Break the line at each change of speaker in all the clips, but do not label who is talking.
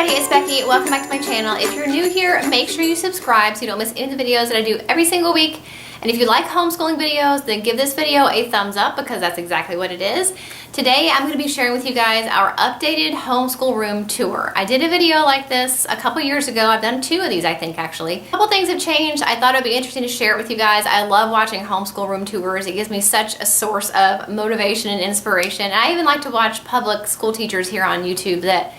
everybody, it's Becky. Welcome back to my channel. If you're new here, make sure you subscribe so you don't miss any of the videos that I do every single week. And if you like homeschooling videos, then give this video a thumbs up because that's exactly what it is. Today, I'm going to be sharing with you guys our updated homeschool room tour. I did a video like this a couple years ago. I've done 2 of these, I think, actually. A couple things have changed. I thought it would be interesting to share it with you guys. I love watching homeschool room tours. It gives me such a source of motivation and inspiration. And I even like to watch public school teachers here on YouTube that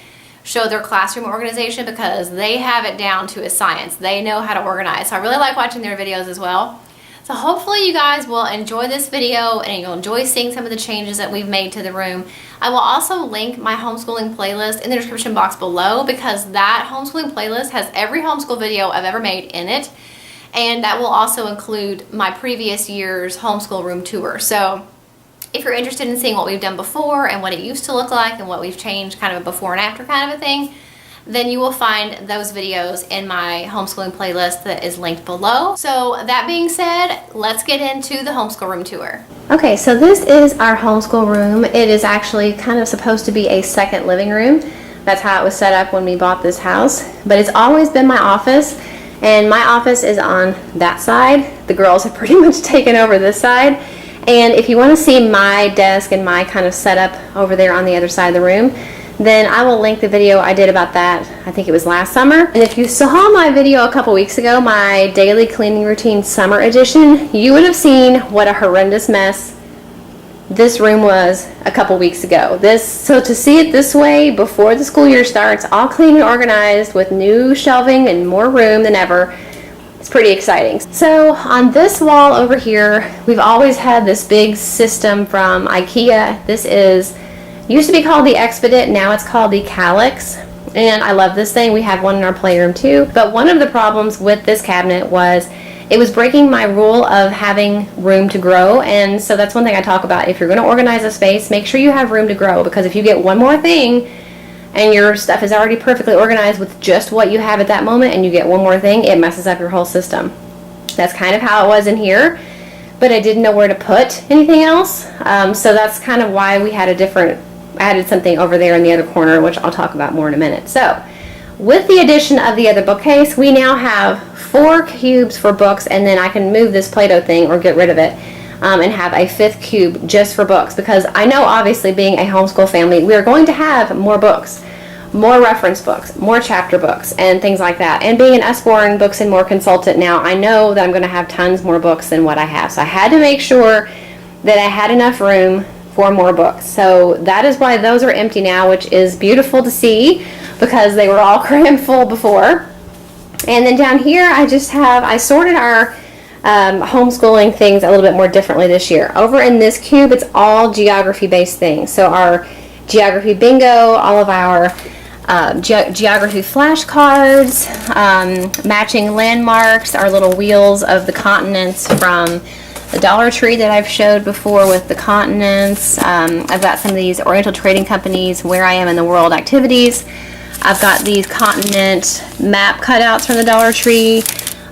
show their classroom organization because they have it down to a science. They know how to organize. So I really like watching their videos as well. So hopefully you guys will enjoy this video and you'll enjoy seeing some of the changes that we've made to the room. I will also link my homeschooling playlist in the description box below because that homeschooling playlist has every homeschool video I've ever made in it. And that will also include my previous year's homeschool room tour. So if you're interested in seeing what we've done before and what it used to look like and what we've changed, kind of a before and after kind of a thing, then you will find those videos in my homeschooling playlist that is linked below. So that being said, let's get into the homeschool room tour. Okay, so this is our homeschool room. It is actually kind of supposed to be a second living room. That's how it was set up when we bought this house. But it's always been my office, and my office is on that side. The girls have pretty much taken over this side. And if you want to see my desk and my kind of setup over there on the other side of the room, then I will link the video I did about that. I think it was last summer. And if you saw my video a couple weeks ago, my daily cleaning routine summer edition, you would have seen what a horrendous mess this room was a couple weeks ago. So to see it this way before the school year starts, all clean and organized with new shelving and more room than ever, it's pretty exciting. So on this wall over here, we've always had this big system from IKEA. This used to be called the Expedit, now it's called the Calyx. And I love this thing. We have one in our playroom too. But one of the problems with this cabinet was it was breaking my rule of having room to grow. And so that's one thing I talk about. If you're going to organize a space, make sure you have room to grow, because if you get one more thing and your stuff is already perfectly organized with just what you have at that moment and you get one more thing, it messes up your whole system. That's kind of how it was in here, but I didn't know where to put anything else. So that's kind of why we had added something over there in the other corner, which I'll talk about more in a minute. So with the addition of the other bookcase, we now have 4 cubes for books, and then I can move this Play-Doh thing or get rid of it and have a 5th cube just for books, because I know obviously being a homeschool family, we are going to have more books, more reference books, more chapter books, and things like that. And being an Usborne Books and More consultant now, I know that I'm going to have tons more books than what I have. So I had to make sure that I had enough room for more books. So that is why those are empty now, which is beautiful to see because they were all crammed full before. And then down here I sorted our homeschooling things a little bit more differently this year. Over in this cube, it's all geography based things. So our geography bingo, all of our geography flashcards, matching landmarks, our little wheels of the continents from the Dollar Tree that I've showed before with the continents. I've got some of these Oriental Trading Company's Where I Am in the World activities. I've got these continent map cutouts from the Dollar Tree,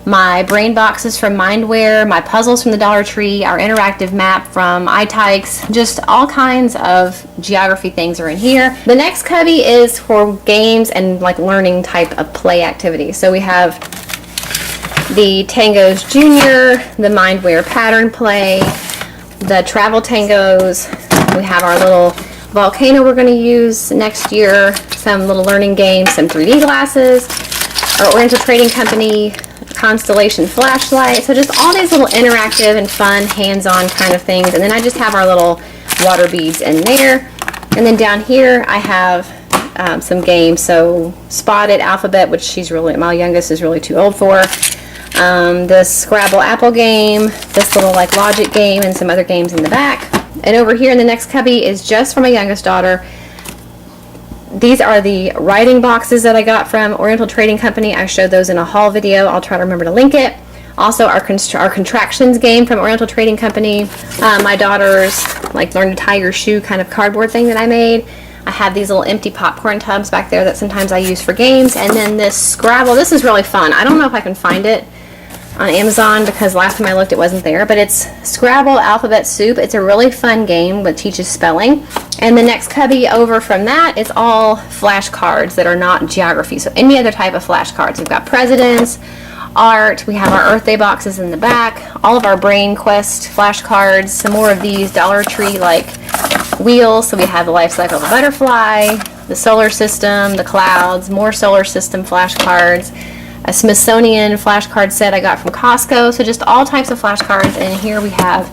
my brain boxes from Mindware, my puzzles from the Dollar Tree, our interactive map from iTykes, just all kinds of geography things are in here. The next cubby is for games and like learning type of play activities. So we have the Tangos Junior, the Mindware pattern play, the travel tangos. We have our little volcano we're going to use next year, some little learning games, some 3D glasses, our Oriental Trading Company constellation flashlight. So just all these little interactive and fun hands-on kind of things. And then I just have our little water beads in there. And then down here I have some games. So Spotted Alphabet, which my youngest is really too old for. This Scrabble Apple game, this little like logic game, and some other games in the back. And over here in the next cubby is just for my youngest daughter. These are the writing boxes that I got from Oriental Trading Company. I showed those in a haul video. I'll try to remember to link it. Also our contractions game from Oriental Trading Company. My daughter's like learn to tie your shoe kind of cardboard thing that I made. I have these little empty popcorn tubs back there that sometimes I use for games. And then this Scrabble, this is really fun. I don't know if I can find it on Amazon because last time I looked it wasn't there, but it's Scrabble Alphabet Soup. It's a really fun game that teaches spelling. And the next cubby over from that is all flashcards that are not geography, so any other type of flashcards. We've got presidents, art, we have our Earth Day boxes in the back, all of our Brain Quest flashcards, some more of these Dollar Tree like wheels, so we have the life cycle of a butterfly, the solar system, the clouds, more solar system flashcards, a Smithsonian flashcard set I got from Costco, so just all types of flashcards. And here we have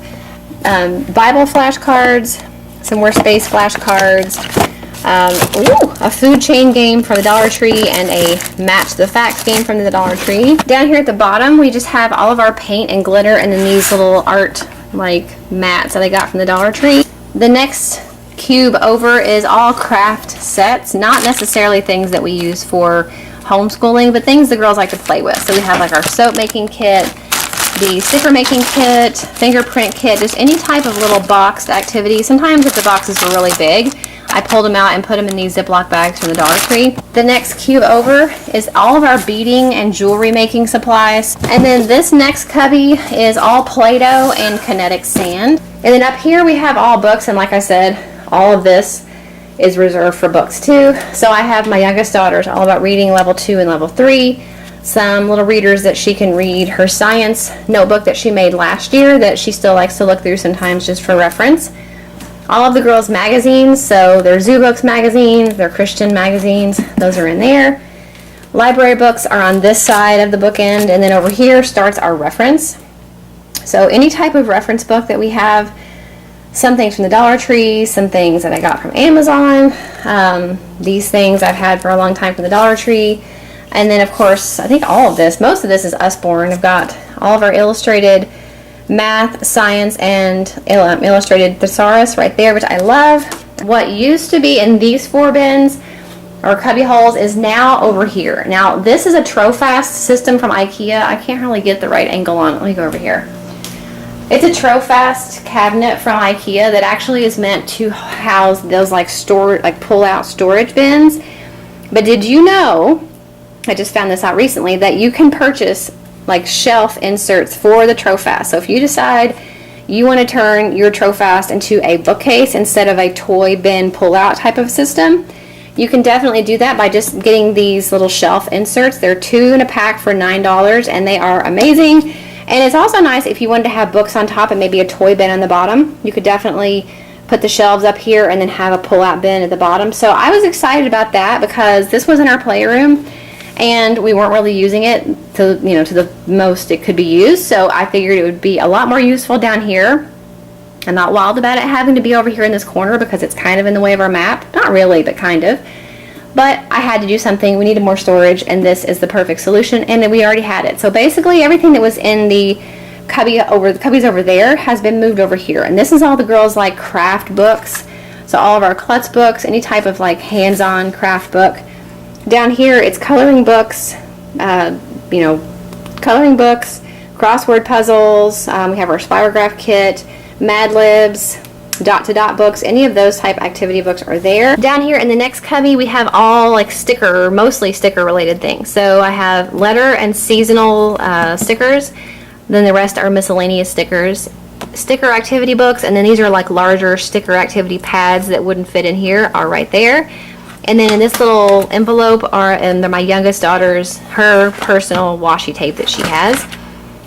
Bible flashcards, some more space flashcards, a food chain game from the Dollar Tree, and a match the facts game from the Dollar Tree. Down here at the bottom we just have all of our paint and glitter, and then these little art like mats that I got from the Dollar Tree. The next cube over is all craft sets, not necessarily things that we use for homeschooling, but things the girls like to play with. So we have like our soap making kit, the sticker making kit, fingerprint kit, just any type of little boxed activity. Sometimes if the boxes were really big, I pulled them out and put them in these Ziploc bags from the Dollar Tree. The next cube over is all of our beading and jewelry making supplies. And then this next cubby is all Play-Doh and kinetic sand. And then up here we have all books, and like I said, all of this is reserved for books too. So I have my youngest daughter's all about reading level 2 and level 3, some little readers that she can read, her science notebook that she made last year that she still likes to look through sometimes just for reference. All of the girls' magazines, so their Zoo Books magazines, their Christian magazines, those are in there. Library books are on this side of the bookend, and then over here starts our reference. So any type of reference book that we have, some things from the Dollar Tree, some things that I got from Amazon, these things I've had for a long time from the Dollar Tree, and then of course I think all of this, most of this is Usborne. I've got all of our illustrated math, science, and illustrated thesaurus right there, which I love. What used to be in these 4 bins or cubby holes is now over here. Now this is a Trofast system from IKEA. I can't really get the right angle on it. Let me go over here. It's a Trofast cabinet from IKEA that actually is meant to house those like pull-out storage bins. But did you know, I just found this out recently, that you can purchase like shelf inserts for the Trofast. So if you decide you want to turn your Trofast into a bookcase instead of a toy bin pull-out type of system, you can definitely do that by just getting these little shelf inserts. They're 2 in a pack for $9, and they are amazing. And it's also nice if you wanted to have books on top and maybe a toy bin on the bottom. You could definitely put the shelves up here and then have a pull-out bin at the bottom. So I was excited about that because this was in our playroom and we weren't really using it to, to the most it could be used. So I figured it would be a lot more useful down here. I'm not wild about it having to be over here in this corner because it's kind of in the way of our map. Not really, but kind of. But I had to do something. We needed more storage, and this is the perfect solution, and then we already had it. So basically everything that was in the cubbies over there has been moved over here. And this is all the girls like craft books. So all of our klutz books, any type of like hands-on craft book. Down here it's coloring books, coloring books, crossword puzzles. We have our Spirograph kit, Mad Libs, dot-to-dot books, any of those type activity books are there. Down here in the next cubby we have all like mostly sticker related things. So I have letter and seasonal stickers, then the rest are miscellaneous stickers, sticker activity books, and then these are like larger sticker activity pads that wouldn't fit in here are right there. And then in this little envelope they're my youngest daughter's, her personal washi tape that she has.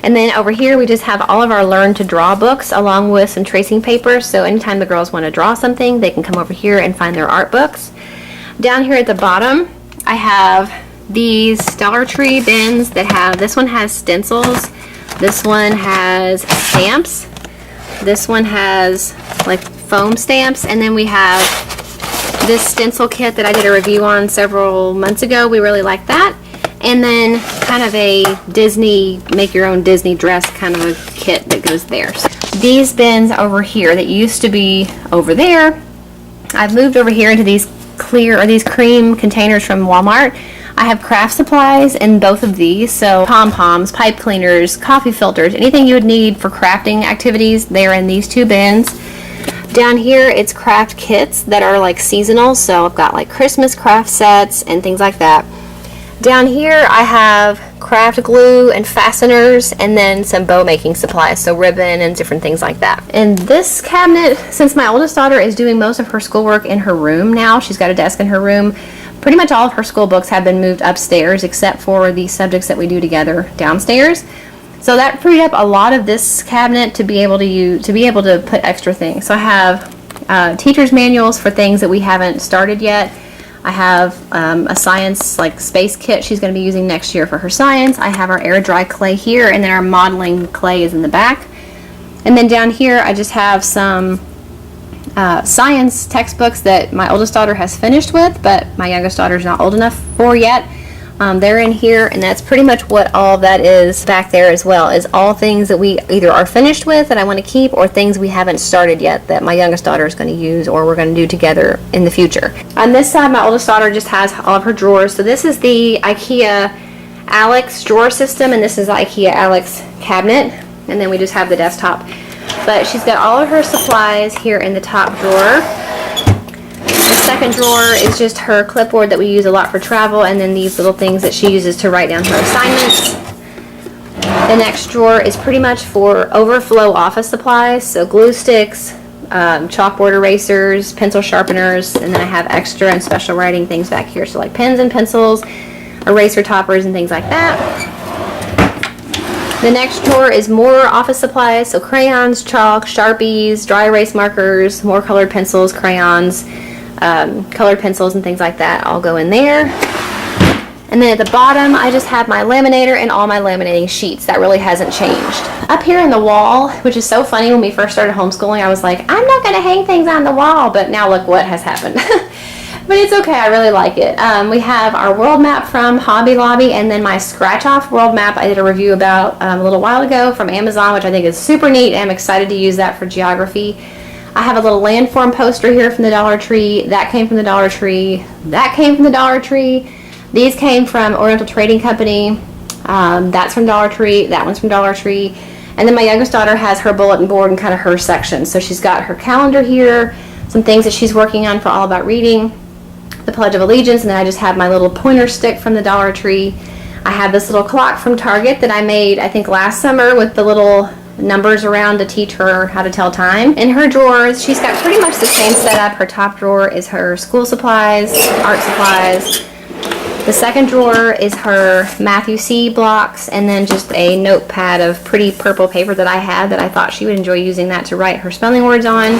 And then over here we just have all of our Learn to Draw books along with some tracing paper. So anytime the girls want to draw something, they can come over here and find their art books. Down here at the bottom, I have these Dollar Tree bins that have, this one has stencils, this one has stamps, this one has like foam stamps, and then we have this stencil kit that I did a review on several months ago. We really like that. And then kind of a Disney, make your own Disney dress kind of a kit that goes there. So these bins over here that used to be over there, I've moved over here into these these cream containers from Walmart. I have craft supplies in both of these, so pom-poms, pipe cleaners, coffee filters, anything you would need for crafting activities, they're in these 2 bins. Down here it's craft kits that are like seasonal, so I've got like Christmas craft sets and things like that. Down here I have craft glue and fasteners, and then some bow making supplies, so ribbon and different things like that. And this cabinet, since my oldest daughter is doing most of her schoolwork in her room now, she's got a desk in her room, pretty much all of her school books have been moved upstairs except for the subjects that we do together downstairs. So that freed up a lot of this cabinet to be able to put extra things. So I have teacher's manuals for things that we haven't started yet. I have a science like space kit she's going to be using next year for her science. I have our air dry clay here, and then our modeling clay is in the back. And then down here I just have some science textbooks that my oldest daughter has finished with, but my youngest daughter's not old enough for yet. They're in here, and that's pretty much what all that is back there as well, is all things that we either are finished with that I want to keep, or things we haven't started yet that my youngest daughter is going to use or we're going to do together in the future. On this side, my oldest daughter just has all of her drawers. So this is the IKEA Alex drawer system, and this is the IKEA Alex cabinet, and then we just have the desktop. But she's got all of her supplies here in the top drawer. The second drawer is just her clipboard that we use a lot for travel, and then these little things that she uses to write down her assignments. The next drawer is pretty much for overflow office supplies, so glue sticks, chalkboard erasers, pencil sharpeners, and then I have extra and special writing things back here, so like pens and pencils, eraser toppers, and things like that. The next drawer is more office supplies, so crayons, chalk, Sharpies, dry erase markers, more colored pencils, crayons, colored pencils, and things like that all go in there. And then at the bottom I just have my laminator and all my laminating sheets. That really hasn't changed. Up here in the wall, which is so funny, when we first started homeschooling I was like, I'm not going to hang things on the wall, but now look what has happened. But it's okay, I really like it. We have our world map from Hobby Lobby, and then my scratch off world map I did a review about a little while ago from Amazon, which I think is super neat, and I'm excited to use that for geography. I have a little landform poster here from the Dollar Tree. That came from the Dollar Tree. That came from the Dollar Tree. These came from Oriental Trading Company. That's from Dollar Tree. That one's from Dollar Tree. And then my youngest daughter has her bulletin board and kind of her section. So she's got her calendar here, some things that she's working on for All About Reading, the Pledge of Allegiance, and then I just have my little pointer stick from the Dollar Tree. I have this little clock from Target that I made, I think, last summer with the little numbers around to teach her how to tell time. In her drawers, she's got pretty much the same setup. Her top drawer is her school supplies, art supplies. The second drawer is her Math UC blocks, and then just a notepad of pretty purple paper that I had that I thought she would enjoy using that to write her spelling words on.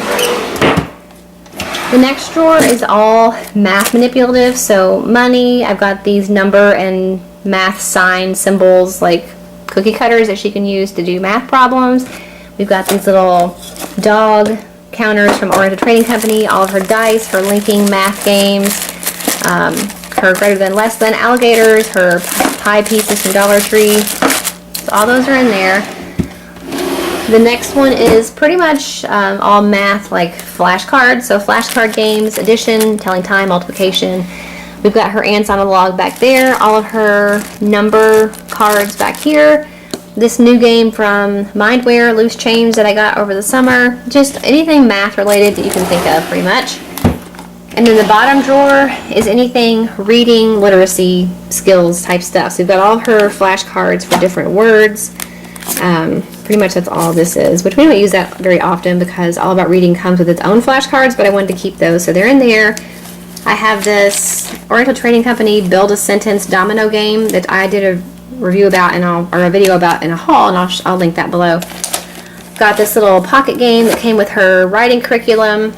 The next drawer is all math manipulatives, so money. I've got these number and math sign symbols like cookie cutters that she can use to do math problems. We've got these little dog counters from Oriental Trading Company, all of her dice, her linking math games, her greater than less than alligators, her pie pieces from Dollar Tree. So all those are in there. The next one is pretty much all math, like flashcards, so flashcard games, addition, telling time, multiplication. We've got her ants on a log back there, all of her number cards back here. This new game from Mindware, Loose Change, that I got over the summer. Just anything math related that you can think of, pretty much. And then the bottom drawer is anything reading, literacy, skills type stuff. So we've got all of her flashcards for different words. Pretty much that's all this is, which we don't use that very often because All About Reading comes with its own flashcards, but I wanted to keep those, so they're in there. I have this Oriental Trading Company Build a Sentence domino game that I did a review about or a video about in a haul, and I'll link that below. Got this little pocket game that came with her writing curriculum,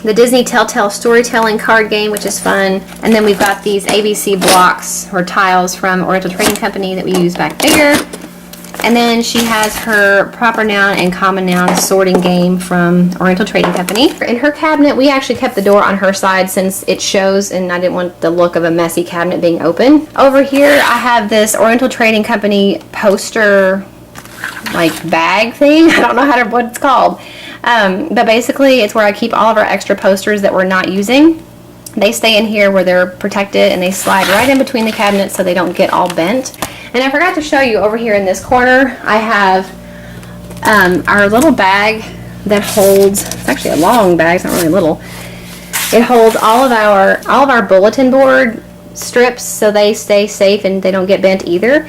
the Disney Telltale Storytelling card game, which is fun, and then we've got these ABC blocks or tiles from Oriental Trading Company that we use back there. And then she has her proper noun and common noun sorting game from Oriental Trading Company. In her cabinet, we actually kept the door on her side since it shows, and I didn't want the look of a messy cabinet being open. Over here, I have this Oriental Trading Company poster, like, bag thing. I don't know what it's called. But basically, it's where I keep all of our extra posters that we're not using. They stay in here where they're protected, and they slide right in between the cabinets so they don't get all bent. And I forgot to show you over here in this corner, I have our little bag that holds, it's actually a long bag, it's not really little. It holds all of our bulletin board strips so they stay safe and they don't get bent either.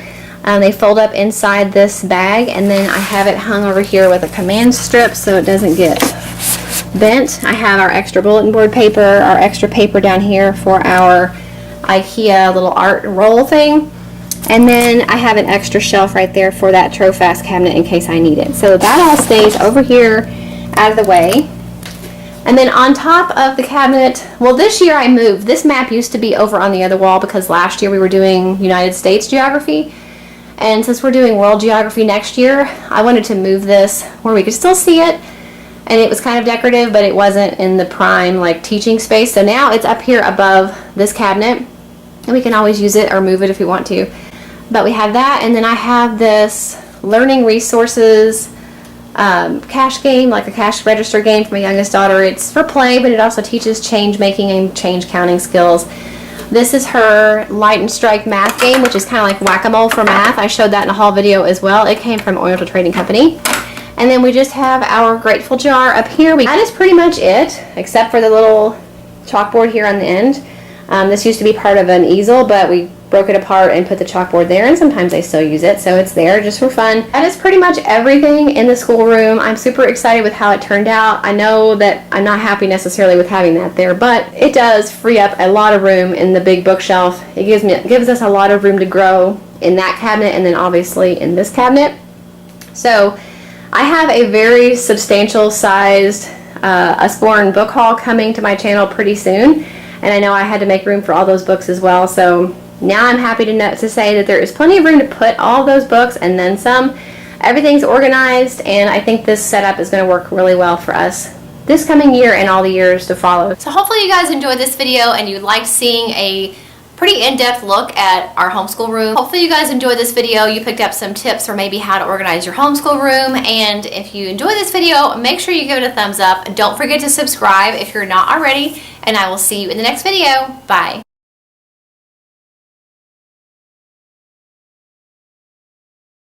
They fold up inside this bag, and then I have it hung over here with a command strip so it doesn't get bent. I have our extra bulletin board paper, our extra paper down here for our IKEA little art roll thing. And then I have an extra shelf right there for that Trofast cabinet in case I need it. So that all stays over here out of the way. And then on top of the cabinet, well, this year I moved. This map used to be over on the other wall because last year we were doing United States geography. And since we're doing world geography next year, I wanted to move this where we could still see it. And it was kind of decorative, but it wasn't in the prime like teaching space. So now it's up here above this cabinet, and we can always use it or move it if we want to. But we have that, and then I have this learning resources cash game, like a cash register game for my youngest daughter. It's for play, but it also teaches change making and change counting skills. This is her light and strike math game, which is kind of like whack-a-mole for math. I showed that in a haul video as well. It came from Oriental Trading Company. And then we just have our grateful jar up here. That is pretty much it, except for the little chalkboard here on the end. This used to be part of an easel, but we broke it apart and put the chalkboard there, and sometimes I still use it, so it's there just for fun. That is pretty much everything in the schoolroom. I'm super excited with how it turned out. I know that I'm not happy necessarily with having that there, but it does free up a lot of room in the big bookshelf. It gives us a lot of room to grow in that cabinet, and then obviously in this cabinet. So I have a very substantial sized Usborne book haul coming to my channel pretty soon, and I know I had to make room for all those books as well, so now I'm happy to say that there is plenty of room to put all those books and then some. Everything's organized, and I think this setup is going to work really well for us this coming year and all the years to follow. So hopefully you guys enjoyed this video and you liked seeing a pretty in-depth look at our homeschool room. Hopefully you guys enjoyed this video. You picked up some tips for maybe how to organize your homeschool room, and if you enjoyed this video, make sure you give it a thumbs up. Don't forget to subscribe if you're not already, and I will see you in the next video. Bye.